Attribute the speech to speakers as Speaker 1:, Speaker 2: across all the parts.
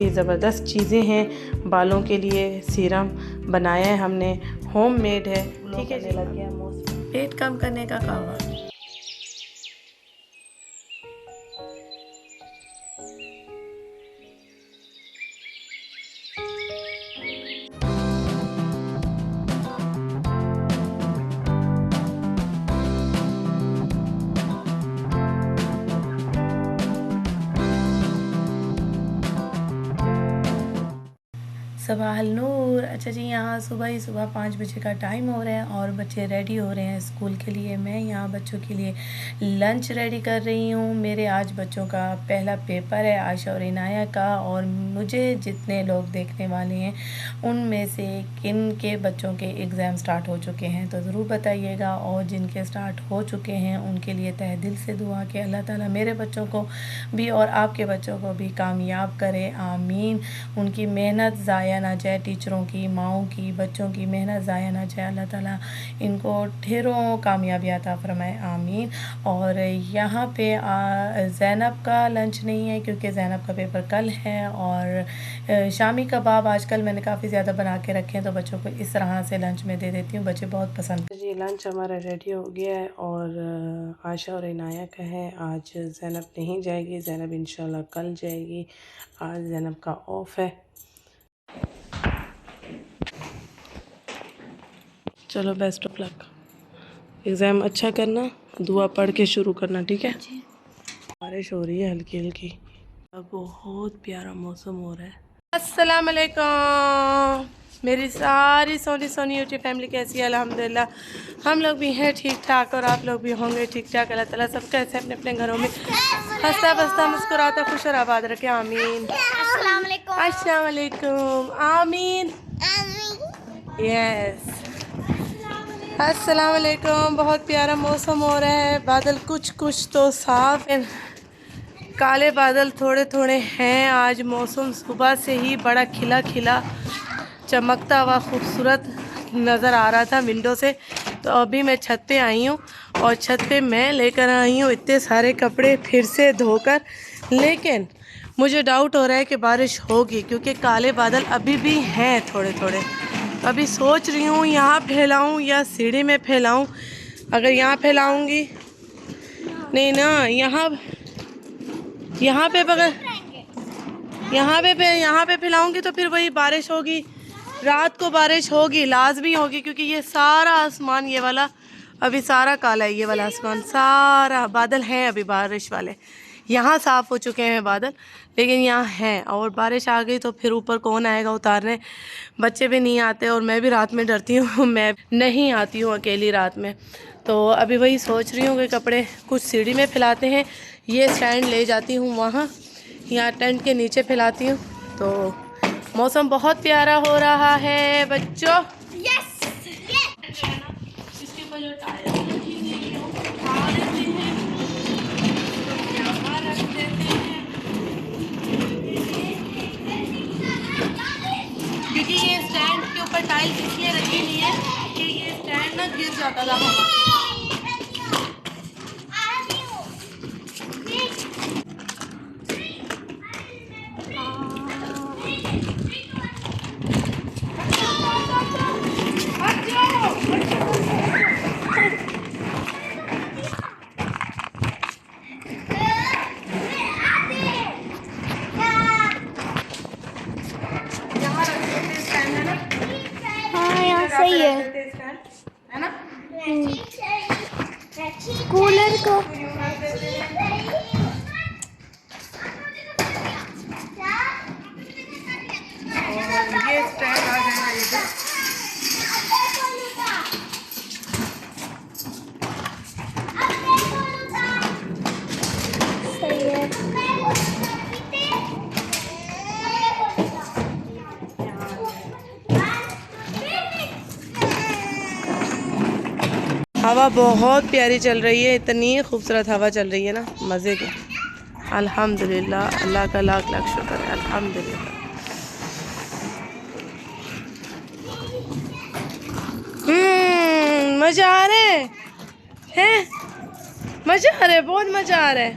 Speaker 1: ये ज़बरदस्त चीज़ें हैं बालों के लिए। सीरम बनाया है हमने, होममेड है। ठीक है जी। लग गया मौसम पेट कम करने का कहवा। सुबह नूर। अच्छा जी, यहाँ सुबह ही सुबह 5 बजे का टाइम हो रहा है और बच्चे रेडी हो रहे हैं स्कूल के लिए। मैं यहाँ बच्चों के लिए लंच रेडी कर रही हूँ। मेरे आज बच्चों का पहला पेपर है, आयशा और इनाया का। और मुझे जितने लोग देखने वाले हैं उनमें से किन के बच्चों के एग्ज़ाम स्टार्ट हो चुके हैं तो ज़रूर बताइएगा। और जिनके स्टार्ट हो चुके हैं उनके लिए तहे दिल से दुआ कि अल्लाह ताला मेरे बच्चों को भी और आपके बच्चों को भी कामयाब करे, आमीन। उनकी मेहनत ज़ाया ना जाए, टीचरों की, माओं की, बच्चों की मेहनत ज़ाया ना जाए। अल्लाह ताला इनको ढेरों कामयाबी अता फरमाए, आमीन। और यहाँ पे ज़ैनब का लंच नहीं है क्योंकि ज़ैनब का पेपर कल है। और शामी कबाब आजकल मैंने काफ़ी ज़्यादा बना के रखे हैं तो बच्चों को इस तरह से लंच में दे देती हूँ, बच्चे बहुत पसंद। जी लंच हमारा रेडी हो गया है और आयशा और इनाया का है। आज ज़ैनब नहीं जाएगी, ज़ैनब इंशाल्लाह कल जाएगी। आज ज़ैनब का ऑफ है। चलो बेस्ट ऑफ लक, एग्ज़ाम अच्छा करना, दुआ पढ़ के शुरू करना, ठीक है। बारिश हो रही है हल्की हल्की, अब बहुत प्यारा मौसम हो रहा है। अस्सलाम वालेकुम मेरी सारी सोनी सोनी यूट्यूब फैमिली, कैसी है? अल्हम्दुलिल्लाह हम लोग भी हैं ठीक ठाक और आप लोग भी होंगे ठीक ठाक। अल्लाह ताला सब कैसे अपने अपने घरों में हंसता बसता मुस्कुराता खुश और आबाद रखे, आमीन। अस्सलाम वालेकुम, आमीन, यस। अस्सलाम वालेकुम। बहुत प्यारा मौसम हो रहा है, बादल कुछ कुछ तो साफ है, काले बादल थोड़े थोड़े हैं। आज मौसम सुबह से ही बड़ा खिला खिला चमकता हुआ खूबसूरत नज़र आ रहा था विंडो से। तो अभी मैं छत पे आई हूँ और छत पे मैं लेकर आई हूँ इतने सारे कपड़े फिर से धोकर। लेकिन मुझे डाउट हो रहा है कि बारिश होगी क्योंकि काले बादल अभी भी हैं थोड़े थोड़े। अभी सोच रही हूँ यहाँ फैलाऊँ या सीढ़ी में फैलाऊँ। अगर यहाँ फैलाऊँगी, नहीं ना, यहाँ पे फैलाऊँगी तो फिर वही बारिश होगी, रात को बारिश होगी, लाजमी होगी। क्योंकि ये सारा आसमान, ये वाला अभी सारा काला है, ये वाला आसमान सारा बादल हैं अभी बारिश वाले। यहाँ साफ़ हो चुके हैं बादल लेकिन यहाँ हैं, और बारिश आ गई तो फिर ऊपर कौन आएगा उतारने। बच्चे भी नहीं आते और मैं भी रात में डरती हूँ, मैं नहीं आती हूँ अकेली रात में। तो अभी वही सोच रही हूँ कि कपड़े कुछ सीढ़ी में फैलाते हैं, ये स्टैंड ले जाती हूँ वहाँ, यहाँ टेंट के नीचे फैलाती हूँ। तो मौसम बहुत प्यारा हो रहा है बच्चों। यस इसके ऊपर जो टायर रखी हुई है वो उठा देते हैं, यहाँ रख देते हैं क्योंकि ये स्टैंड के ऊपर टाइल इसलिए रखी हुई है कि ये स्टैंड ना गिर जाता था हवा से।
Speaker 2: सही है
Speaker 1: ना
Speaker 2: कूलर को।
Speaker 1: ये स्टैंड आ जाएगा इधर।
Speaker 2: सही है।
Speaker 1: हवा बहुत प्यारी चल रही है, इतनी खूबसूरत हवा चल रही है ना, मज़े की। अल्हम्दुलिल्लाह, अल्लाह का लाख लाख शुक्र है, अल्हम्दुलिल्लाह। मज़ा आ रहा है, मज़ा आ रहा है, बहुत मज़ा आ रहा है।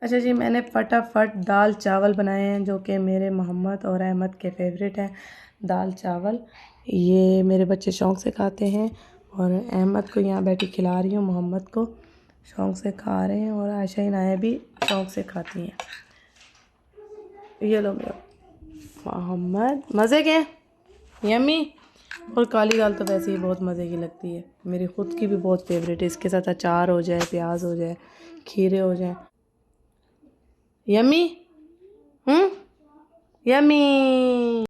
Speaker 1: अच्छा जी, मैंने फटाफट दाल चावल बनाए हैं जो कि मेरे मोहम्मद और अहमद के फेवरेट हैं। दाल चावल ये मेरे बच्चे शौक़ से खाते हैं और अहमद को यहाँ बैठी खिला रही हूँ, मोहम्मद को शौक़ से खा रहे हैं और आयशा इनाया भी शौक़ से खाती हैं। ये लो मेरा मोहम्मद, मज़े के यम्मी। और काली दाल तो वैसे ही बहुत मज़े की लगती है, मेरी ख़ुद की भी बहुत फेवरेट है। इसके साथ अचार हो जाए, प्याज हो जाए, खीरे हो जाए, यम्मी यम्मी।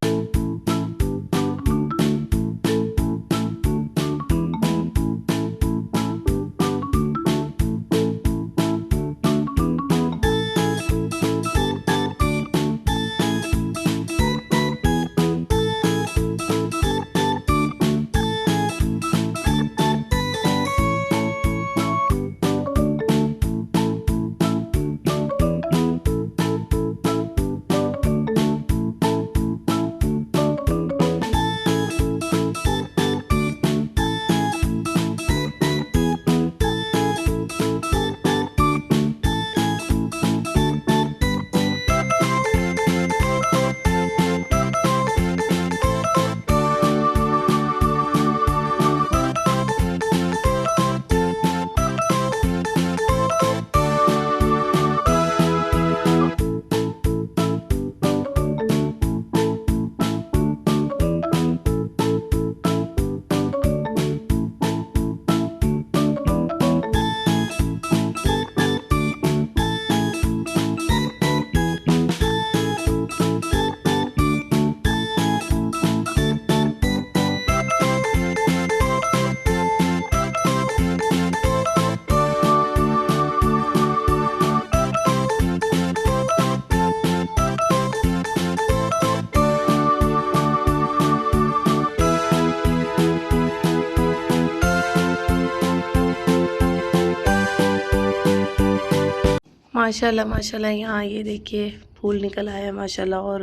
Speaker 1: माशाल्लाह माशाल्लाह, यहाँ ये देखिए फूल निकल आया माशाल्लाह। और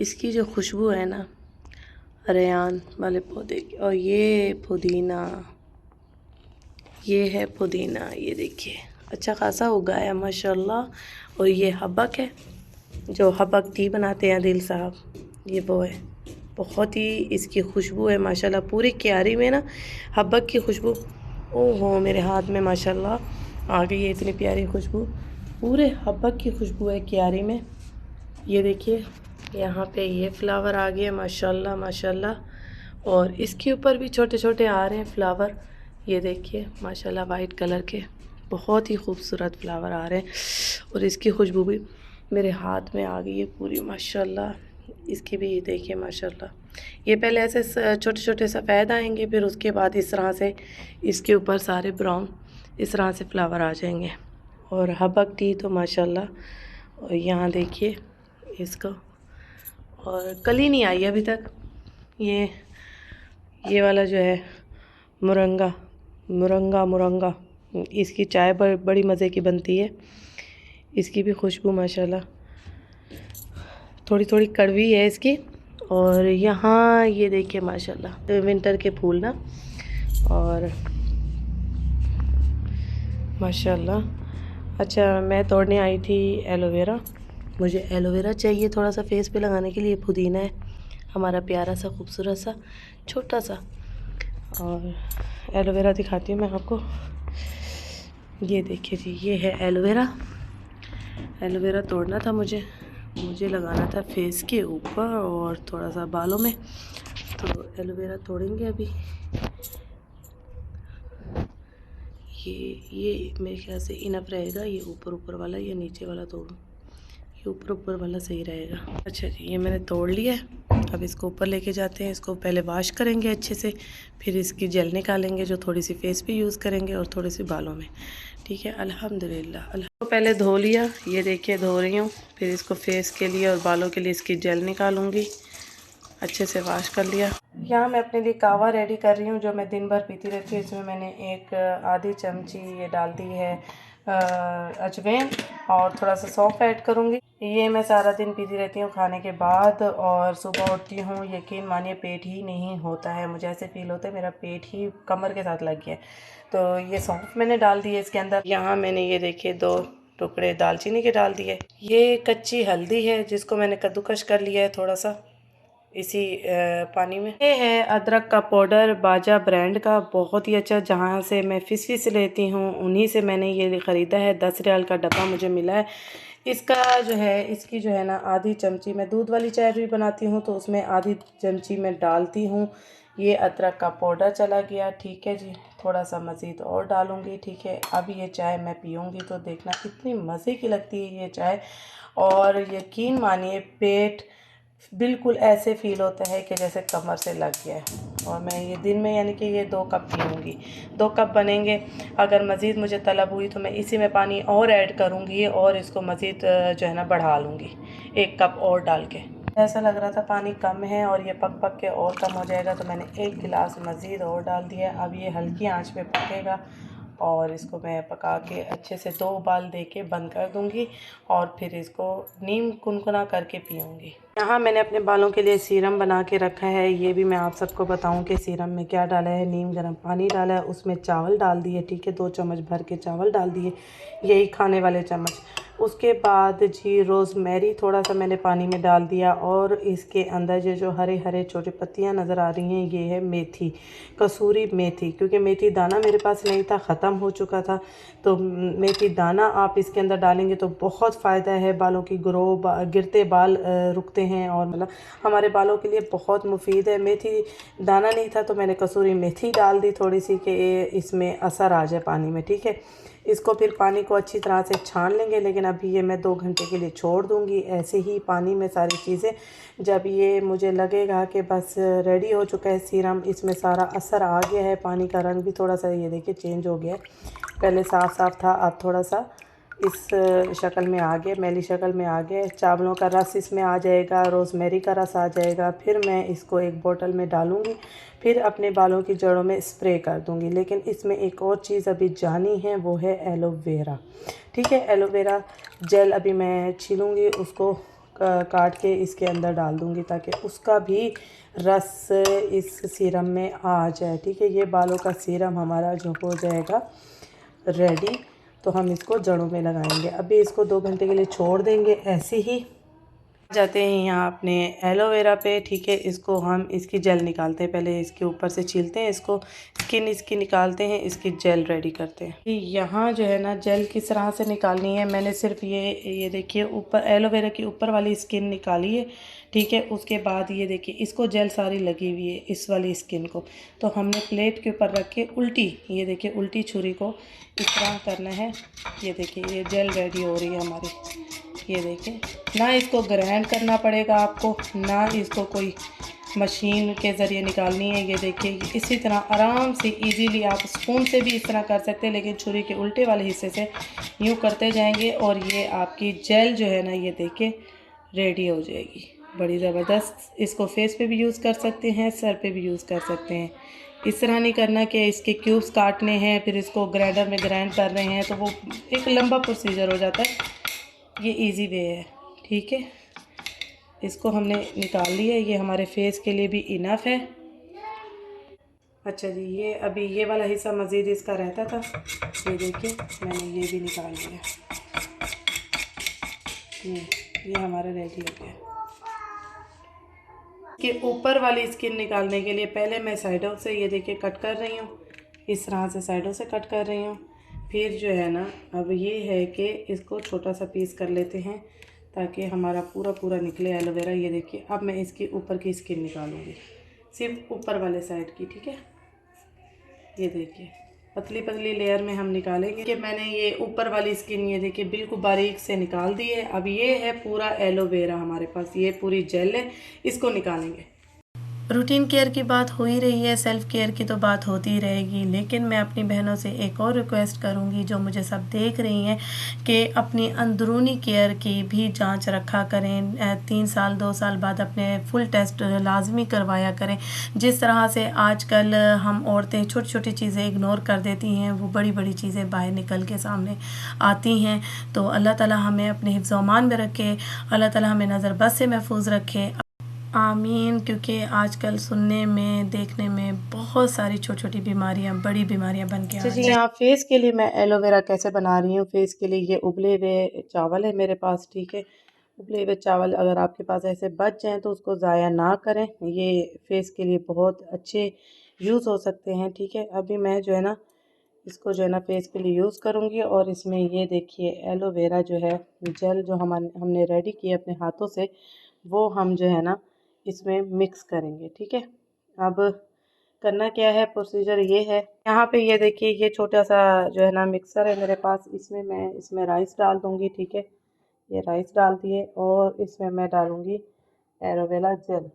Speaker 1: इसकी जो खुशबू है ना रेयान वाले पौधे की, और ये पुदीना, ये है पुदीना, ये देखिए अच्छा खासा उगाया माशाल्लाह। और ये हबक है, जो हबक टी बनाते हैं दिल साहब, ये वो है। बहुत ही इसकी खुशबू है माशाल्लाह, पूरी क्यारी में ना हबक की खुशबू। ओहो मेरे हाथ में माशाल्लाह आ गई है इतनी प्यारी खुशबू, पूरे हबक की खुशबू है क्यारी में। ये देखिए यहाँ पे ये फ्लावर आ गया माशाल्लाह माशाल्लाह। और इसके ऊपर भी छोटे छोटे आ रहे हैं फ्लावर, ये देखिए माशाल्लाह वाइट कलर के बहुत ही खूबसूरत फ्लावर आ रहे हैं। और इसकी खुशबू भी मेरे हाथ में आ गई है पूरी माशाल्लाह। इसकी भी देखिए माशाल्लाह, ये पहले ऐसे छोटे छोटे सफ़ेद आएंगे, फिर उसके बाद इस तरह से इसके ऊपर सारे ब्राउन इस तरह से फ्लावर आ जाएंगे। और हबक टी तो माशाल्लाह, और यहाँ देखिए इसको, और कली नहीं आई अभी तक। ये वाला जो है मुरंगा मुरंगा मुरंगा, इसकी चाय बड़ी मज़े की बनती है। इसकी भी खुशबू माशाल्लाह थोड़ी थोड़ी कड़वी है इसकी। और यहाँ ये देखिए माशाल्लाह विंटर के फूल ना, और माशाल्लाह। अच्छा मैं तोड़ने आई थी एलोवेरा, मुझे एलोवेरा चाहिए थोड़ा सा फेस पे लगाने के लिए। पुदीना है हमारा प्यारा सा खूबसूरत सा छोटा सा, और एलोवेरा दिखाती हूँ मैं आपको। ये देखिए जी, ये है एलोवेरा। एलोवेरा तोड़ना था मुझे लगाना था फेस के ऊपर और थोड़ा सा बालों में, तो एलोवेरा तोड़ेंगे अभी। ये मेरे ख्याल से इनफ रहेगा। ये ऊपर वाला या नीचे वाला तोड़ूं? ये ऊपर वाला सही रहेगा। अच्छा जी, ये मैंने तोड़ लिया है। अब इसको ऊपर लेके जाते हैं, इसको पहले वॉश करेंगे अच्छे से, फिर इसकी जेल निकालेंगे जो थोड़ी सी फेस पे यूज़ करेंगे और थोड़ी सी बालों में। ठीक है, अल्हम्दुलिल्लाह। तो पहले धो लिया, ये देखिए धो रही हूँ, फिर इसको फेस के लिए और बालों के लिए इसकी जेल निकालूंगी। अच्छे से वॉश कर लिया। यहाँ मैं अपने लिए कावा रेडी कर रही हूँ जो मैं दिन भर पीती रहती हूँ। इसमें मैंने एक आधी चमची ये डाल दी है अजवाइन, और थोड़ा सा सौंफ ऐड करूँगी। ये मैं सारा दिन पीती रहती हूँ खाने के बाद, और सुबह उठती हूँ यकीन मानिए पेट ही नहीं होता है, मुझे ऐसे फील होता है मेरा पेट ही कमर के साथ लग गया है। तो ये सौंफ मैंने डाल दी है इसके अंदर। यहाँ मैंने ये देखिए 2 टुकड़े दालचीनी के डाल दिए। ये कच्ची हल्दी है जिसको मैंने कद्दूकश कर लिया है थोड़ा सा इसी पानी में। ये है अदरक का पाउडर बाजा ब्रांड का, बहुत ही अच्छा, जहाँ से मैं फिश लेती हूँ उन्हीं से मैंने ये ख़रीदा है। 10 रियाल का डब्बा मुझे मिला है। इसका जो है इसकी जो है ना आधी चमची, मैं दूध वाली चाय भी बनाती हूँ तो उसमें आधी चमची मैं डालती हूँ। ये अदरक का पाउडर चला गया, ठीक है जी। थोड़ा सा मज़ीद और डालूँगी, ठीक है। अब ये चाय मैं पीऊँगी तो देखना इतनी मज़े की लगती है ये चाय, और यकीन मानिए पेट बिल्कुल ऐसे फ़ील होता है कि जैसे कमर से लग गया है। और मैं ये दिन में यानी कि ये 2 कप पीऊँगी, 2 कप बनेंगे। अगर मज़ीद मुझे तलब हुई तो मैं इसी में पानी और ऐड करूँगी और इसको मज़ीद जो है ना बढ़ा लूँगी 1 कप और डाल के। ऐसा लग रहा था पानी कम है और ये पक पक के और कम हो जाएगा, तो मैंने 1 गिलास मज़ीद और डाल दिया। अब ये हल्की आंच पे पकेगा और इसको मैं पका के अच्छे से 2 उबाल दे के बंद कर दूँगी और फिर इसको नीम कुनकुना करके पीऊँगी। यहाँ मैंने अपने बालों के लिए सीरम बना के रखा है। ये भी मैं आप सबको बताऊँ कि सीरम में क्या डाला है। नीम गर्म पानी डाला है, उसमें चावल डाल दिए, ठीक है, 2 चम्मच भर के चावल डाल दिए, यही खाने वाले चम्मच। उसके बाद जी रोज़मेरी थोड़ा सा मैंने पानी में डाल दिया और इसके अंदर जो हरे हरे छोटी पत्तियां नज़र आ रही हैं, ये है मेथी, कसूरी मेथी, क्योंकि मेथी दाना मेरे पास नहीं था, ख़त्म हो चुका था। तो मेथी दाना आप इसके अंदर डालेंगे तो बहुत फ़ायदा है, बालों की गिरते बाल रुकते हैं और मतलब हमारे बालों के लिए बहुत मुफीद है। मेथी दाना नहीं था तो मैंने कसूरी मेथी डाल दी थोड़ी सी कि इसमें असर आ जाए पानी में, ठीक है। इसको फिर पानी को अच्छी तरह से छान लेंगे, लेकिन अभी ये मैं 2 घंटे के लिए छोड़ दूँगी ऐसे ही पानी में सारी चीज़ें। जब ये मुझे लगेगा कि बस रेडी हो चुका है सीरम, इसमें सारा असर आ गया है, पानी का रंग भी थोड़ा सा ये देखिए चेंज हो गया है, पहले साफ़ साफ़ था, अब थोड़ा सा इस शक्ल में आ गया, मैली शक्ल में आ गया। चावलों का रस इसमें आ जाएगा, रोज़मेरी का रस आ जाएगा। फिर मैं इसको एक बोतल में डालूँगी, फिर अपने बालों की जड़ों में स्प्रे कर दूँगी। लेकिन इसमें एक और चीज़ अभी जानी है, वो है एलोवेरा, ठीक है। एलोवेरा जेल अभी मैं छीलूँगी, उसको काट के इसके अंदर डाल दूँगी ताकि उसका भी रस इस सीरम में आ जाए, ठीक है। ये बालों का सीरम हमारा जो हो जाएगा रेडी, तो हम इसको जड़ों में लगाएंगे। अभी इसको 2 घंटे के लिए छोड़ देंगे ऐसे ही। जाते हैं यहाँ अपने एलोवेरा पे, ठीक है। इसको हम इसकी जेल निकालते हैं, पहले इसके ऊपर से छीलते हैं, इसको स्किन इसकी निकालते हैं, इसकी जेल रेडी करते हैं। यहाँ जो है ना जेल किस तरह से निकालनी है, मैंने सिर्फ ये देखिए ऊपर एलोवेरा की ऊपर वाली स्किन निकाली है, ठीक है। उसके बाद ये देखिए इसको जेल सारी लगी हुई है इस वाली स्किन को, तो हमने प्लेट के ऊपर रख के उल्टी, ये देखिए उल्टी छुरी को इस तरह करना है। ये देखिए ये जेल रेडी हो रही है हमारी, ये देखिए। ना इसको ग्राइंड करना पड़ेगा आपको, ना इसको कोई मशीन के ज़रिए निकालनी है। ये देखिए इसी तरह आराम से इजीली आप स्पून से भी इस तरह कर सकते हैं, लेकिन छुरी के उल्टे वाले हिस्से से यूँ करते जाएंगे और ये आपकी जेल जो है ना ये देखिए रेडी हो जाएगी, बड़ी ज़बरदस्त। इसको फेस पे भी यूज़ कर सकते हैं, सर पे भी यूज़ कर सकते हैं। इस तरह नहीं करना कि इसके क्यूब्स काटने हैं फिर इसको ग्राइंडर में ग्राइंड कर रहे हैं, तो वो एक लंबा प्रोसीजर हो जाता है। ये इजी वे है, ठीक है। इसको हमने निकाल लिया, ये हमारे फेस के लिए भी इनफ है। अच्छा जी, ये अभी ये वाला हिस्सा मज़ीद इसका रहता था, ये देखिए मैंने ये भी निकाल लिया, ये हमारा रेडी हो गया। कि ऊपर वाली स्किन निकालने के लिए पहले मैं साइडों से ये देखिए कट कर रही हूँ, इस तरह से साइडों से कट कर रही हूँ। फिर जो है ना अब ये है कि इसको छोटा सा पीस कर लेते हैं ताकि हमारा पूरा निकले एलोवेरा। ये देखिए अब मैं इसके ऊपर की स्किन निकालूंगी, सिर्फ ऊपर वाले साइड की, ठीक है। ये देखिए पतली पतली लेयर में हम निकालेंगे कि मैंने ये ऊपर वाली स्किन ये देखिए बिल्कुल बारीक से निकाल दी है। अब ये है पूरा एलोवेरा हमारे पास, ये पूरी जेल है, इसको निकालेंगे। रूटीन केयर की बात हो ही रही है, सेल्फ़ केयर की तो बात होती ही रहेगी, लेकिन मैं अपनी बहनों से एक और रिक्वेस्ट करूंगी जो मुझे सब देख रही हैं कि अपनी अंदरूनी केयर की भी जांच रखा करें। 3 साल 2 साल बाद अपने फुल टेस्ट लाजमी करवाया करें। जिस तरह से आजकल हम औरतें छोटी छोटी चीज़ें इग्नोर कर देती हैं, वो बड़ी बड़ी चीज़ें बाहर निकल के सामने आती हैं। तो अल्लाह ताला हमें अपने हिफ्ज़-ओ-अमान में रखे, अल्लाह ताला हमें नज़र बद से महफूज रखे। आमीन। क्योंकि आजकल सुनने में देखने में बहुत सारी छोटी छोटी बीमारियां, बड़ी बीमारियां बन के आ
Speaker 3: अच्छा जी,
Speaker 1: रही हैं।
Speaker 3: यहाँ फेस के लिए मैं एलोवेरा कैसे बना रही हूँ। फेस के लिए ये उबले हुए चावल है मेरे पास, ठीक है। उबले हुए चावल अगर आपके पास ऐसे बच जाएं तो उसको ज़ाया ना करें, ये फेस के लिए बहुत अच्छे यूज़ हो सकते हैं, ठीक है। अभी मैं जो है ना इसको जो है ना फेस के लिए यूज़ करूँगी। और इसमें ये देखिए एलोवेरा जो है जेल जो हमने रेडी किया अपने हाथों से, वो हम जो है ना इसमें मिक्स करेंगे, ठीक है। अब करना क्या है, प्रोसीजर ये है। यहाँ पे ये देखिए ये छोटा सा जो है ना मिक्सर है मेरे पास, इसमें राइस डाल दूँगी, ठीक है। ये राइस डाल दिए और इसमें मैं डालूँगी एलोवेरा जेल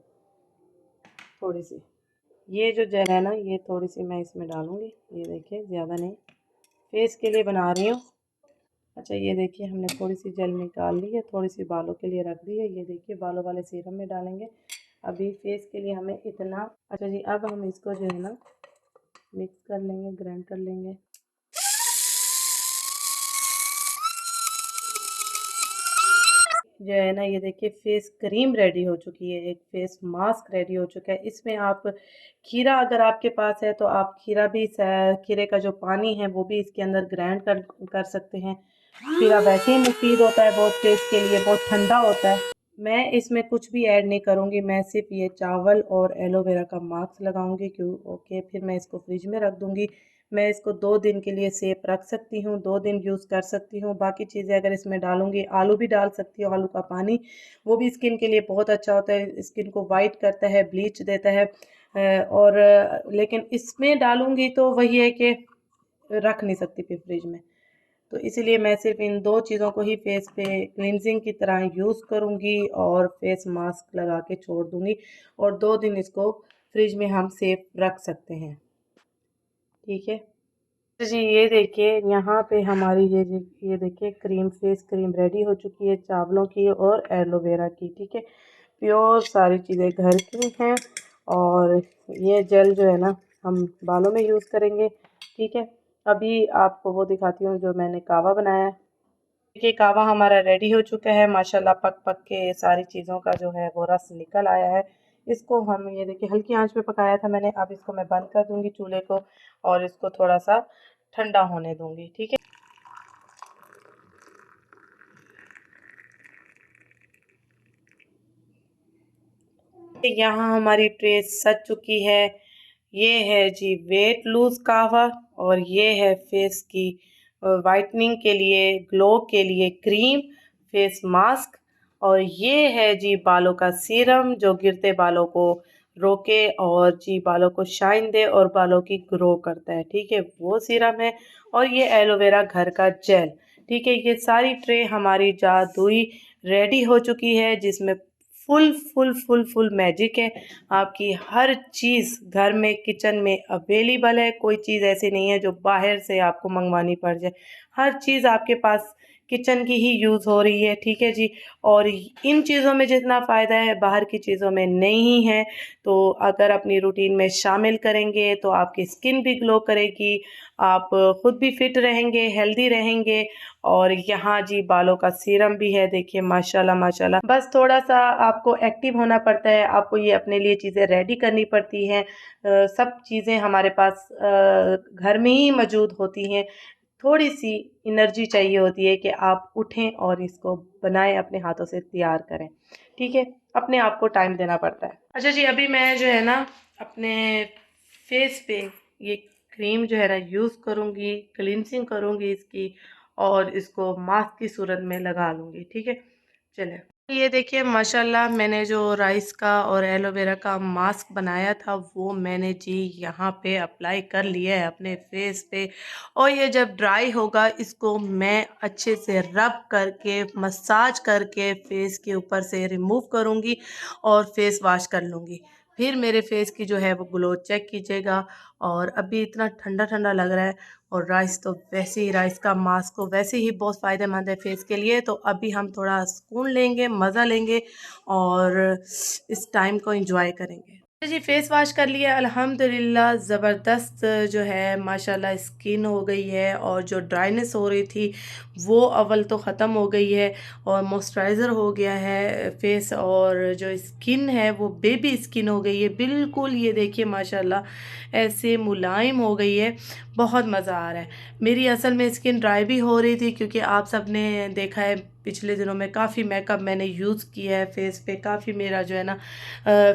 Speaker 3: थोड़ी सी। ये जो जेल है ना ये थोड़ी सी मैं इसमें डालूँगी, ये देखिए ज़्यादा नहीं, फेस के लिए बना रही हूँ। अच्छा ये देखिए हमने थोड़ी सी जेल निकाल ली है, थोड़ी सी बालों के लिए रख दी है। ये देखिए बालों वाले सीरम में डालेंगे। अभी फेस के लिए हमें इतना। अच्छा जी, अब हम इसको जो है ना मिक्स कर लेंगे, ग्राइंड कर लेंगे। जो है ना ये देखिए फेस क्रीम रेडी हो चुकी है, एक फेस मास्क रेडी हो चुका है। इसमें आप खीरा अगर आपके पास है तो आप खीरे का जो पानी है वो भी इसके अंदर ग्राइंड कर सकते हैं। खीरा वैसे ही मुफीद होता है बहुत, फेस के लिए बहुत ठंडा होता है। मैं इसमें कुछ भी ऐड नहीं करूँगी, मैं सिर्फ ये चावल और एलोवेरा का मास्क लगाऊंगी। क्यों ओके, फिर मैं इसको फ्रिज में रख दूँगी। मैं इसको 2 दिन के लिए सेफ रख सकती हूँ, 2 दिन यूज़ कर सकती हूँ। बाकी चीज़ें अगर इसमें डालूँगी, आलू भी डाल सकती हूँ, आलू का पानी, वो भी स्किन के लिए बहुत अच्छा होता है, स्किन को वाइट करता है, ब्लीच देता है। लेकिन इसमें डालूँगी तो वही है कि रख नहीं सकती फिर फ्रिज में। तो इसीलिए मैं सिर्फ इन 2 चीज़ों को ही फेस पे क्लिनजिंग की तरह यूज़ करूँगी और फेस मास्क लगा के छोड़ दूँगी। और 2 दिन इसको फ्रिज में हम सेफ रख सकते हैं, ठीक है। तो जी ये देखिए यहाँ पे हमारी ये देखिए फेस क्रीम रेडी हो चुकी है, चावलों की और एलोवेरा की, ठीक है। प्योर सारी चीज़ें घर की हैं। और ये जेल जो है ना हम बालों में यूज़ करेंगे, ठीक है। अभी आपको वो दिखाती हूँ जो मैंने कावा बनाया है। देखिए कावा हमारा रेडी हो चुका है माशाल्लाह, पक पक के सारी चीज़ों का जो है वो रस निकल आया है। इसको हम ये देखिए हल्की आंच पे पकाया था मैंने। अब इसको मैं बंद कर दूंगी चूल्हे को और इसको थोड़ा सा ठंडा होने दूंगी, ठीक है। यहाँ हमारी ट्रे सज चुकी है। ये है जी वेट लूज कावा और ये है फेस की वाइटनिंग के लिए, ग्लो के लिए क्रीम, फेस मास्क। और ये है जी बालों का सीरम जो गिरते बालों को रोके और जी बालों को शाइन दे और बालों की ग्रो करता है, ठीक है, वो सीरम है। और ये एलोवेरा घर का जेल, ठीक है। ये सारी ट्रे हमारी जादुई रेडी हो चुकी है जिसमें full full full full magic है। आपकी हर चीज़ घर में किचन में अवेलेबल है, कोई चीज़ ऐसी नहीं है जो बाहर से आपको मंगवानी पड़ जाए। हर चीज़ आपके पास किचन की ही यूज़ हो रही है, ठीक है जी। और इन चीज़ों में जितना फ़ायदा है बाहर की चीज़ों में नहीं है। तो अगर अपनी रूटीन में शामिल करेंगे तो आपकी स्किन भी ग्लो करेगी, आप खुद भी फिट रहेंगे, हेल्दी रहेंगे। और यहाँ जी बालों का सीरम भी है, देखिए माशाल्लाह माशाल्लाह। बस थोड़ा सा आपको एक्टिव होना पड़ता है, आपको ये अपने लिए चीज़ें रेडी करनी पड़ती हैं। सब चीज़ें हमारे पास घर में ही मौजूद होती हैं। थोड़ी सी एनर्जी चाहिए होती है कि आप उठें और इसको बनाएं, अपने हाथों से तैयार करें, ठीक है। अपने आप को टाइम देना पड़ता है। अच्छा जी, अभी मैं जो है ना अपने फेस पे ये क्रीम जो है ना यूज़ करूँगी, क्लिनजिंग करूँगी इसकी और इसको मास्क की सूरत में लगा लूँगी, ठीक है। चले ये देखिए माशाल्लाह मैंने जो राइस का और एलोवेरा का मास्क बनाया था वो मैंने जी यहाँ पे अप्लाई कर लिया है अपने फेस पे। और ये जब ड्राई होगा इसको मैं अच्छे से रब करके, मसाज करके फेस के ऊपर से रिमूव करूँगी और फेस वॉश कर लूँगी। फिर मेरे फेस की जो है वो ग्लो चेक कीजिएगा। और अभी इतना ठंडा ठंडा लग रहा है और राइस का मास्क तो वैसे ही बहुत फ़ायदेमंद है फेस के लिए। तो अभी हम थोड़ा सुकून लेंगे, मज़ा लेंगे और इस टाइम को एंजॉय करेंगे।
Speaker 1: जी फेस वॉश कर लिया अल्हम्दुलिल्लाह, ज़बरदस्त जो है माशाल्लाह स्किन हो गई है, और जो ड्राइनेस हो रही थी वो अव्वल तो ख़त्म हो गई है, और मॉइस्चराइज़र हो गया है फेस, और जो स्किन है वो बेबी स्किन हो गई है बिल्कुल। ये देखिए माशाल्लाह ऐसे मुलायम हो गई है, बहुत मज़ा आ रहा है। मेरी असल में स्किन ड्राई भी हो रही थी, क्योंकि आप सब ने देखा है पिछले दिनों में काफ़ी मेकअप मैंने यूज़ किया है फेस पे, काफ़ी मेरा जो है ना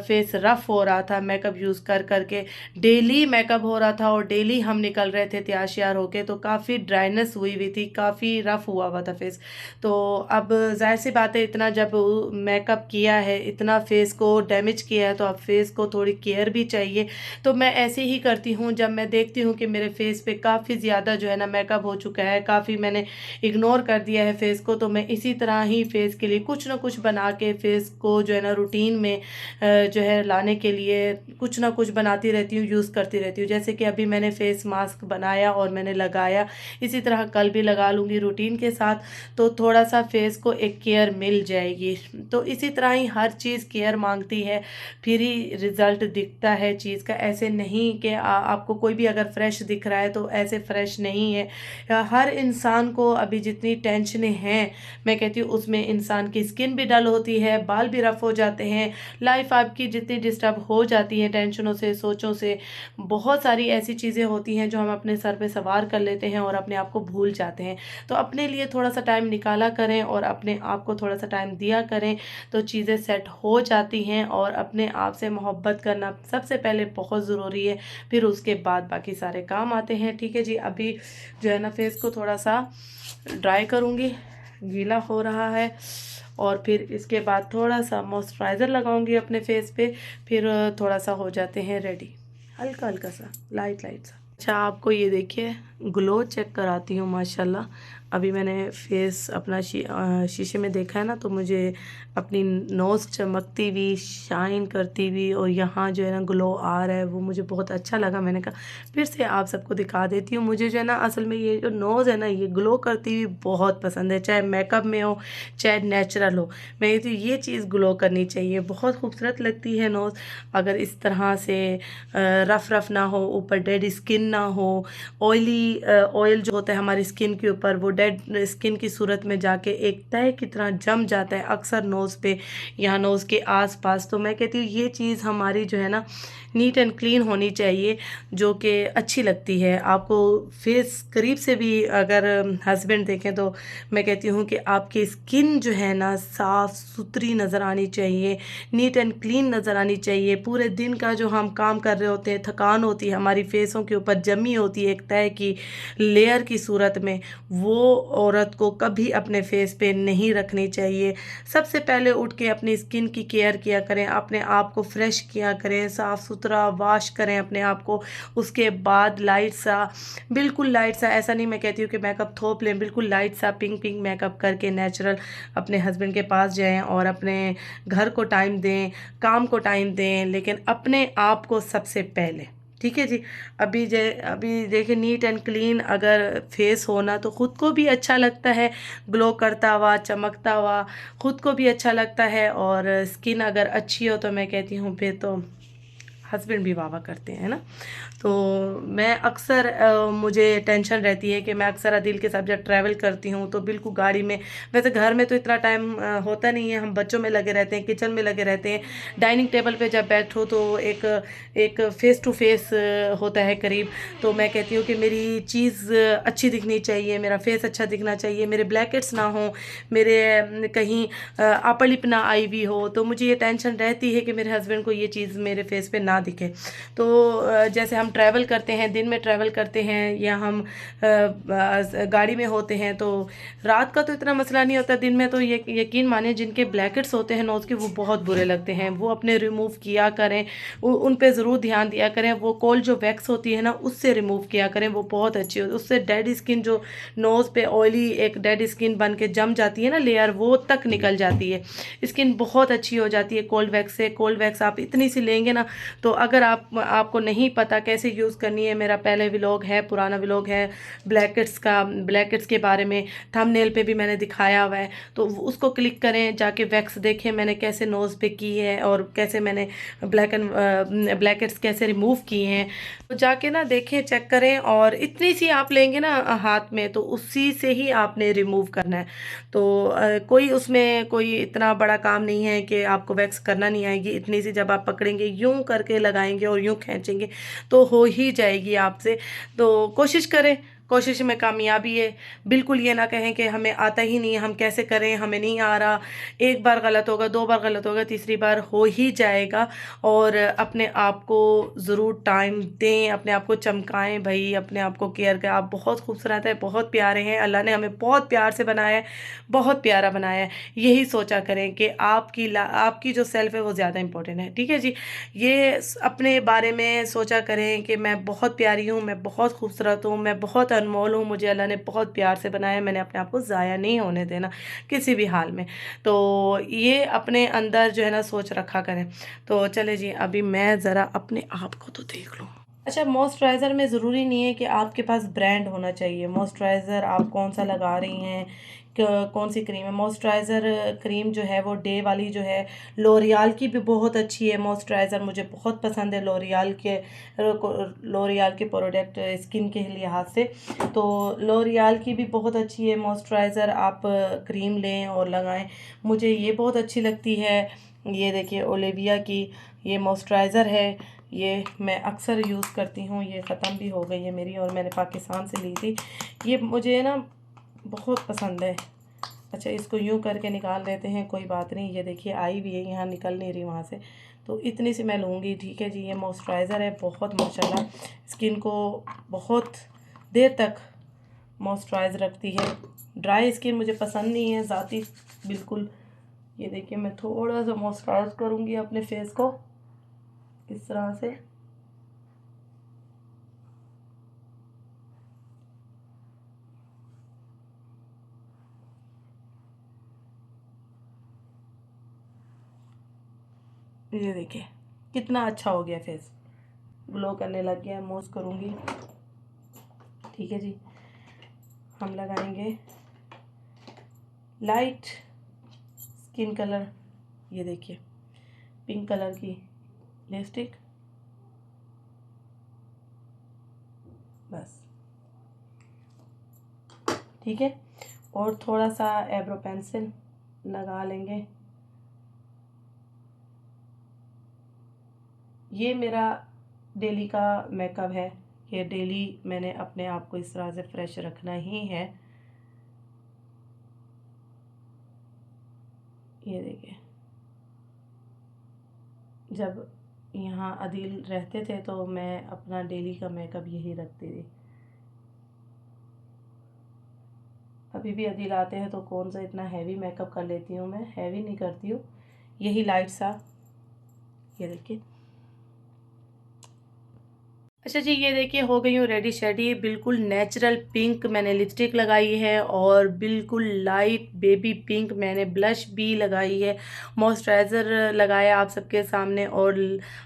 Speaker 1: फेस रफ़ हो रहा था मेकअप यूज़ कर कर के। डेली मेकअप हो रहा था और डेली हम निकल रहे थे तैयार श्यार होके, तो काफ़ी ड्राइनेस हुई हुई थी, काफ़ी रफ़ हुआ था फेस। तो अब ज़ाहिर सी बात है, इतना जब मेकअप किया है, इतना फेस को डैमेज किया है, तो अब फेस को थोड़ी केयर भी चाहिए। तो मैं ऐसे ही करती हूँ, जब मैं देखती हूँ कि मेरे फेस पे काफ़ी ज़्यादा जो है ना मेकअप हो चुका है, काफ़ी मैंने इग्नोर कर दिया है फेस को, तो मैं इसी तरह ही फेस के लिए कुछ ना कुछ बना के फेस को जो है ना रूटीन में जो है लाने के लिए कुछ ना कुछ बनाती रहती हूँ, यूज़ करती रहती हूँ। जैसे कि अभी मैंने फेस मास्क बनाया और मैंने लगाया, इसी तरह कल भी लगा लूँगी रूटीन के साथ, तो थोड़ा सा फेस को एक केयर मिल जाएगी। तो इसी तरह ही हर चीज़ केयर मांगती है, फिर ही रिज़ल्ट दिखता है चीज़ का। ऐसे नहीं कि आपको कोई भी अगर फ्रेश दिख रहा है तो ऐसे फ्रेश नहीं है। हर इंसान को अभी जितनी टेंशनें हैं, मैं कहती हूँ उसमें इंसान की स्किन भी डल होती है, बाल भी रफ़ हो जाते हैं, लाइफ आपकी जितनी डिस्टर्ब हो जाती है टेंशनों से, सोचों से, बहुत सारी ऐसी चीज़ें होती हैं जो हम अपने सर पे सवार कर लेते हैं और अपने आप को भूल जाते हैं। तो अपने लिए थोड़ा सा टाइम निकाला करें और अपने आप को थोड़ा सा टाइम दिया करें, तो चीज़ें सेट हो जाती हैं। और अपने आप से मोहब्बत करना सबसे पहले बहुत ज़रूरी है, फिर उसके बाद बाकी सारे काम आते हैं। ठीक है जी, अभी जो है ना फेस को थोड़ा सा ड्राई करूँगी, गीला हो रहा है, और फिर इसके बाद थोड़ा सा मॉइस्चराइज़र लगाऊंगी अपने फेस पे, फिर थोड़ा सा हो जाते हैं रेडी, हल्का हल्का सा लाइट लाइट सा। अच्छा, आपको ये देखिए ग्लो चेक कराती हूँ माशाल्लाह। अभी मैंने फेस अपना शीशे में देखा है ना, तो मुझे अपनी नोज़ चमकती हुई, शाइन करती हुई, और यहाँ जो है ना ग्लो आ रहा है, वो मुझे बहुत अच्छा लगा। मैंने कहा फिर से आप सबको दिखा देती हूँ। मुझे जो है ना असल में ये जो नोज़ है ना, ये ग्लो करती हुई बहुत पसंद है, चाहे मेकअप में हो चाहे नेचुरल हो। मैं तो ये चीज़ ग्लो करनी चाहिए, बहुत खूबसूरत लगती है नोज़। अगर इस तरह से रफ़ रफ़ ना हो, ऊपर डेड स्किन ना हो, ऑयल जो होता है हमारी स्किन के ऊपर, वो डेड स्किन की सूरत में जाके एक तह की तरह जम जाता है अक्सर नोज़ पे, यहाँ नोज़ के आसपास। तो मैं कहती हूँ ये चीज़ हमारी जो है ना नीट एंड क्लीन होनी चाहिए, जो कि अच्छी लगती है आपको। फेस करीब से भी अगर हस्बैंड देखें तो मैं कहती हूँ कि आपकी स्किन जो है ना साफ़ सुथरी नज़र आनी चाहिए, नीट एंड क्लीन नज़र आनी चाहिए। पूरे दिन का जो हम काम कर रहे होते हैं, थकान होती है हमारी फेसों के ऊपर जमी होती है एक तह की लेयर की सूरत में, वो औरत को कभी अपने फेस पे नहीं रखनी चाहिए। सबसे पहले उठ के अपनी स्किन की केयर किया करें, अपने आप को फ्रेश किया करें, साफ़ सुथरा वॉश करें अपने आप को। उसके बाद लाइट सा, बिल्कुल लाइट सा, ऐसा नहीं मैं कहती हूँ कि मेकअप थोप लें, बिल्कुल लाइट सा पिंक पिंक मेकअप करके नेचुरल अपने हस्बैंड के पास जाएं और अपने घर को टाइम दें, काम को टाइम दें, लेकिन अपने आप को सबसे पहले। ठीक है जी। अभी देखिए नीट एंड क्लीन अगर फेस होना तो ख़ुद को भी अच्छा लगता है, ग्लो करता हुआ, चमकता हुआ, ख़ुद को भी अच्छा लगता है। और स्किन अगर अच्छी हो तो मैं कहती हूँ फिर तो हस्बैंड भी वाह वाह करते हैं ना। तो मैं अक्सर मुझे टेंशन रहती है कि मैं अक्सर अदील के साथ जब ट्रैवल करती हूँ तो बिल्कुल गाड़ी में, वैसे घर में तो इतना टाइम होता नहीं है, हम बच्चों में लगे रहते हैं, किचन में लगे रहते हैं। डाइनिंग टेबल पे जब बैठो तो एक फ़ेस टू फेस होता है करीब। तो मैं कहती हूँ कि मेरी चीज़ अच्छी दिखनी चाहिए, मेरा फेस अच्छा दिखना चाहिए, मेरे ब्लैकेट्स ना हो, मेरे कहीं अपर लिप ना आई हुई हो। तो मुझे ये टेंशन रहती है कि मेरे हस्बैंड को ये चीज़ मेरे फेस पे ना दिखे। तो जैसे हम ट्रैवल करते हैं, दिन में ट्रैवल करते हैं, या हम गाड़ी में होते हैं, तो रात का तो इतना मसला नहीं होता, दिन में तो ये यकीन माने जिनके ब्लैकेट्स होते हैं नोज़ के, वो बहुत बुरे लगते हैं। वो अपने रिमूव किया करें, उन पे ज़रूर ध्यान दिया करें। वो कोल जो वैक्स होती है ना, उससे रिमूव किया करें, वो बहुत अच्छी होती है। उससे डेड स्किन जो नोज़ पे ऑयली एक डेड स्किन बन के जम जाती है ना लेयर, वो तक निकल जाती है, स्किन बहुत अच्छी हो जाती है कोल्ड वैक्स से। कोल्ड वैक्स आप इतनी सी लेंगे ना
Speaker 3: तो अगर आपको नहीं पता कैसे यूज़ करनी है, मेरा पहले व्लॉग है, पुराना व्लॉग है ब्लैकेट्स के बारे में, थंबनेल पे भी मैंने दिखाया हुआ है, तो उसको क्लिक करें, जाके वैक्स देखें मैंने कैसे नोज़ पे की है और कैसे मैंने ब्लैकेट्स कैसे रिमूव किए हैं। तो जाके ना देखें, चेक करें, और इतनी सी आप लेंगे ना हाथ में, तो उसी से ही आपने रिमूव करना है। तो कोई उसमें कोई इतना बड़ा काम नहीं है कि आपको वैक्स करना नहीं आएगी। इतनी सी जब आप पकड़ेंगे, यूं करके लगाएंगे और यूं खींचेंगे तो हो ही जाएगी आपसे। तो कोशिश करें, कोशिश में कामयाबी है। बिल्कुल ये ना कहें कि हमें आता ही नहीं है, हम कैसे करें, हमें नहीं आ रहा। एक बार गलत होगा, 2 बार गलत होगा, तीसरी बार हो ही जाएगा। और अपने आप को ज़रूर टाइम दें, अपने आप को चमकाएं भाई, अपने आप को केयर करें। आप बहुत खूबसूरत है, बहुत प्यारे हैं, अल्लाह ने हमें बहुत प्यार से बनाया है, बहुत प्यारा बनाया है। यही सोचा करें कि आपकी जो सेल्फ है वो ज़्यादा इंपॉर्टेंट है। ठीक है जी, ये अपने बारे में सोचा करें कि मैं बहुत प्यारी हूँ, मैं बहुत खूबसूरत हूँ, मैं बहुत अनमोल हूँ, मुझे अल्लाह ने बहुत प्यार से बनाया है, मैंने अपने आप को ज़ाया नहीं होने देना किसी भी हाल में। तो ये अपने अंदर जो है ना सोच रखा करें। तो चले जी, अभी मैं ज़रा अपने आप को तो देख लूँ। अच्छा, मॉइस्चराइज़र में ज़रूरी नहीं है कि आपके पास ब्रांड होना चाहिए। मॉइस्चराइज़र आप कौन सा लगा रही हैं, कौन सी क्रीम है। मॉइस्चराइज़र क्रीम जो है वो डे वाली जो है, लोरियाल की भी बहुत अच्छी है मॉइस्चराइज़र, मुझे बहुत पसंद है लोरियाल के प्रोडक्ट स्किन के लिहाज से। तो लोरियाल की भी बहुत अच्छी है मॉइस्चराइज़र, आप क्रीम लें और लगाएं। मुझे ये बहुत अच्छी लगती है। ये देखिए ओलिविया की ये मॉइस्चराइज़र है, ये मैं अक्सर यूज़ करती हूँ। ये ख़त्म भी हो गई है मेरी, और मैंने पाकिस्तान से ली थी। ये मुझे ना बहुत पसंद है। अच्छा, इसको यूँ करके निकाल देते हैं, कोई बात नहीं। ये देखिए आई भी है, यहाँ निकल नहीं रही वहाँ से, तो इतनी सी मैं लूँगी। ठीक है जी, ये मॉइस्चराइज़र है, बहुत माशाल्लाह स्किन को बहुत देर तक मॉइस्चराइज़ रखती है। ड्राई स्किन मुझे पसंद नहीं है ज़ाती बिल्कुल। ये देखिए, मैं थोड़ा सा मॉइस्चराइज़ करूँगी अपने फेस को इस तरह से। ये देखिए कितना अच्छा हो गया फेस, ग्लो करने लग गया। मूव करूँगी। ठीक है जी, हम लगाएंगे लाइट स्किन कलर। ये देखिए पिंक कलर की लिपस्टिक, बस ठीक है। और थोड़ा सा एब्रो पेंसिल लगा लेंगे। ये मेरा डेली का मेकअप है, ये डेली मैंने अपने आप को इस तरह से फ्रेश रखना ही है। ये देखिए, जब यहाँ अदील रहते थे तो मैं अपना डेली का मेकअप यही रखती थी। अभी भी अदील आते हैं तो कौन सा इतना हैवी मेकअप कर लेती हूँ, मैं हैवी नहीं करती हूँ, यही लाइट सा। ये देखिए। अच्छा जी, ये देखिए हो गई हूँ रेडी शेडी। बिल्कुल नेचुरल पिंक मैंने लिपस्टिक लगाई है, और बिल्कुल लाइट बेबी पिंक मैंने ब्लश भी लगाई है। मॉइस्चराइज़र लगाया आप सबके सामने, और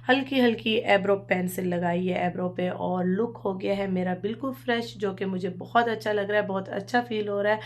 Speaker 3: हल्की हल्की एब्रो पेंसिल लगाई है एब्रो पे, और लुक हो गया है मेरा बिल्कुल फ्रेश, जो कि मुझे बहुत अच्छा लग रहा है, बहुत अच्छा फील हो रहा है।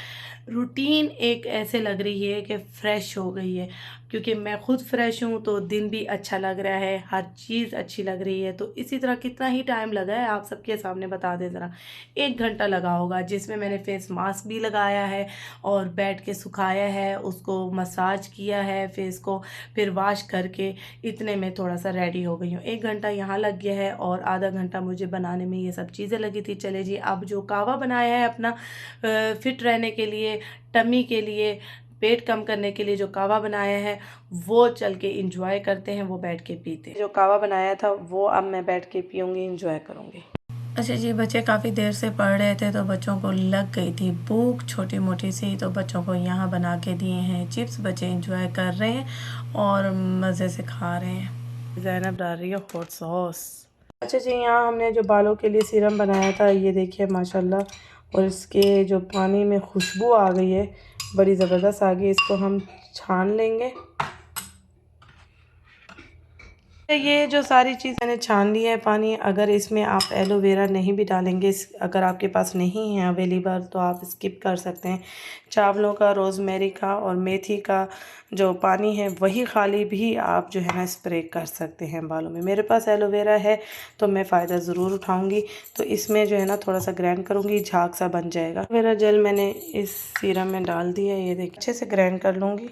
Speaker 3: रूटीन एक ऐसे लग रही है कि फ़्रेश हो गई है, क्योंकि मैं खुद फ्रेश हूँ तो दिन भी अच्छा लग रहा है, हर चीज़ अच्छी लग रही है। तो इसी तरह कितना ही टाइम लगा है आप सबके सामने बता दें ज़रा। 1 घंटा लगा होगा, जिसमें मैंने फेस मास्क भी लगाया है और बैठ के सुखाया है, उसको मसाज किया है फेस को, फिर वॉश करके इतने में थोड़ा सा रेडी हो गई हूँ। 1 घंटा यहाँ लग गया है, और आधा घंटा मुझे बनाने में ये सब चीज़ें लगी थी। चले जी, अब जो कावा बनाया है अपना फिट रहने के लिए, टमी के लिए, पेट कम करने के लिए जो कावा बनाया है, वो चल के इंजॉय करते हैं, वो बैठ के पीते हैं। जो कावा बनाया था वो अब मैं बैठ के पीऊँगी, इंजॉय करूँगी। अच्छा जी, बच्चे काफ़ी देर से पढ़ रहे थे, तो बच्चों को लग गई थी भूख छोटी मोटी सी, तो बच्चों को यहाँ बना के दिए हैं चिप्स। बच्चे इंजॉय कर रहे हैं और मज़े से खा रहे हैं। ज़ैनब डाल रही है हॉट सॉस। अच्छा जी, यहाँ हमने जो बालों के लिए सीरम बनाया था, ये देखिए माशाल्लाह, और इसके जो पानी में खुशबू आ गई है, बड़ी ज़बरदस्त आ गई। इसको हम छान लेंगे। ये जो सारी चीज़ मैंने छान ली है पानी, अगर इसमें आप एलोवेरा नहीं भी डालेंगे, अगर आपके पास नहीं है अवेलेबल तो आप स्किप कर सकते हैं। चावलों का, रोज़मेरी का और मेथी का जो पानी है वही खाली भी आप जो है ना स्प्रे कर सकते हैं बालों में। मेरे पास एलोवेरा है तो मैं फ़ायदा ज़रूर उठाऊँगी। तो इसमें जो है ना थोड़ा सा ग्राइंड करूँगी, झाग सा बन जाएगा। एलोवेरा जेल मैंने इस सीरम में डाल दिया, ये देखिए अच्छे से ग्राइंड कर लूँगी।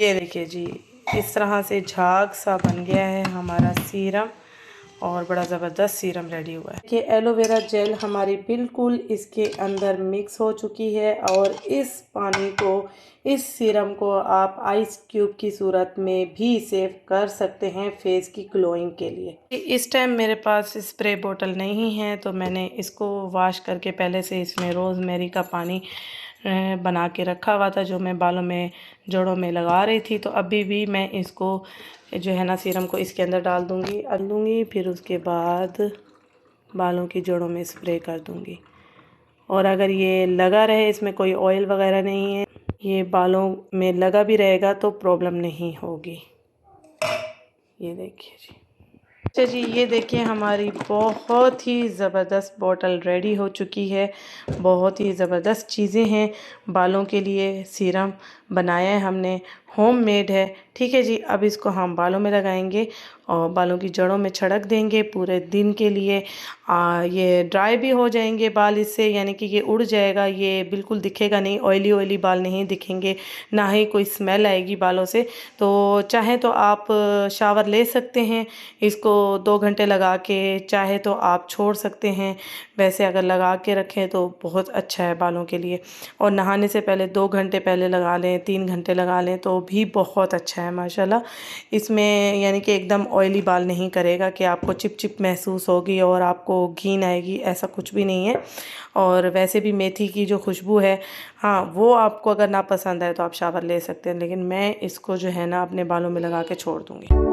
Speaker 3: ये देखिए जी, इस तरह से झाग सा बन गया है हमारा सीरम और बड़ा ज़बरदस्त सीरम रेडी हुआ है। कि एलोवेरा जेल हमारी बिल्कुल इसके अंदर मिक्स हो चुकी है और इस पानी को, इस सीरम को आप आइस क्यूब की सूरत में भी सेव कर सकते हैं फेस की ग्लोइंग के लिए। इस टाइम मेरे पास स्प्रे बोतल नहीं है तो मैंने इसको वॉश करके पहले से इसमें रोज़मेरी का पानी बना के रखा हुआ था जो मैं बालों में, जड़ों में लगा रही थी। तो अभी भी मैं इसको जो है ना सीरम को इसके अंदर डाल दूँगी, फिर उसके बाद बालों की जड़ों में स्प्रे कर दूँगी। और अगर ये लगा रहे, इसमें कोई ऑयल वगैरह नहीं है, ये बालों में लगा भी रहेगा तो प्रॉब्लम नहीं होगी। ये देखिए जी। अच्छा जी, ये देखिए हमारी बहुत ही ज़बरदस्त बॉटल रेडी हो चुकी है। बहुत ही ज़बरदस्त चीज़ें हैं बालों के लिए। सीरम बनाया है हमने, होममेड है। ठीक है जी, अब इसको हम बालों में लगाएंगे और बालों की जड़ों में छिड़क देंगे पूरे दिन के लिए। ये ड्राई भी हो जाएंगे बाल इससे, यानी कि ये उड़ जाएगा, ये बिल्कुल दिखेगा नहीं, ऑयली ऑयली बाल नहीं दिखेंगे, ना ही कोई स्मेल आएगी बालों से। तो चाहे तो आप शावर ले सकते हैं इसको 2 घंटे लगा के, चाहे तो आप छोड़ सकते हैं। वैसे अगर लगा के रखें तो बहुत अच्छा है बालों के लिए। और नहाने से पहले 2 घंटे पहले लगा लें, 3 घंटे लगा लें तो भी बहुत अच्छा है माशाल्लाह। इसमें यानी कि एकदम ऑयली बाल नहीं करेगा कि आपको चिप चिप महसूस होगी और आपको घिन आएगी, ऐसा कुछ भी नहीं है। और वैसे भी मेथी की जो खुशबू है, हाँ वो आपको अगर ना पसंद आए तो आप शावर ले सकते हैं, लेकिन मैं इसको जो है ना अपने बालों में लगा के छोड़ दूँगी।